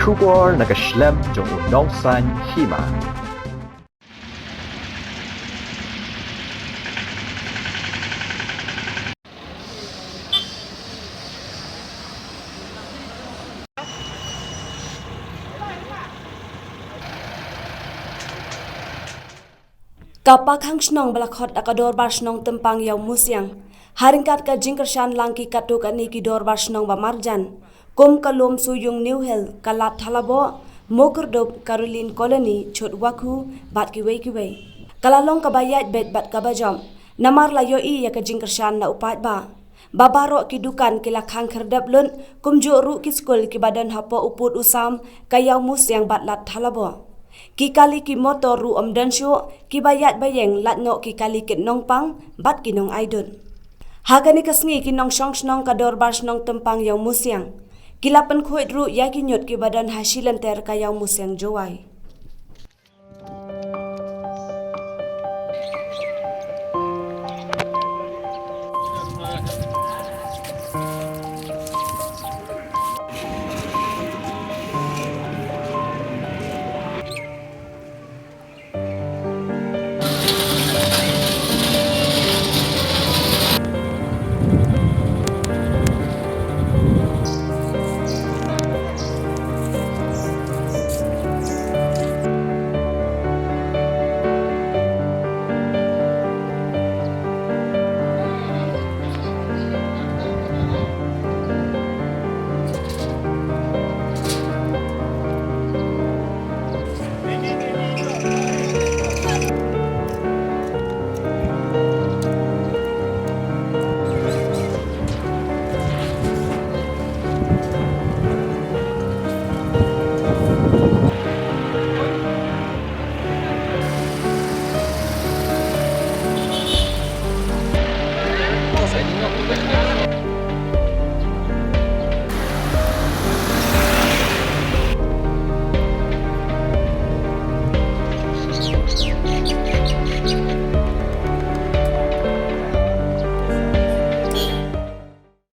Kubor nakaslem jong unongsan hima. Kapak hang snong balakot akador bar snong tempang yaw musyang. Haringkat ka jingkershan langki katuk ani ki dor bar snong ba marjan. Kum kalum suyung New Hill kalat halabo mokerdop Caroline Colony chot waku bat kiwei kiwei. Kalalong kabayat bet bat kabajom. Namar layo I ya ka jingkershan na upat ba. Babaro ki dukan kila khang kherdap lun kumju ru ki skul ki badan hapo uput usam kayaw musyang bat lat halabo. Ki kali ki motor ru dan syu ki bayat bayeng lat no ki kali kit nong pang bat ki nong aidun. Hagani kasngi ki nong shong snong kador bar snong tempang yaw musyang. Kilapan khuit ru ya ki nyot ki badan hasilan ter ka yaw musyang jowai.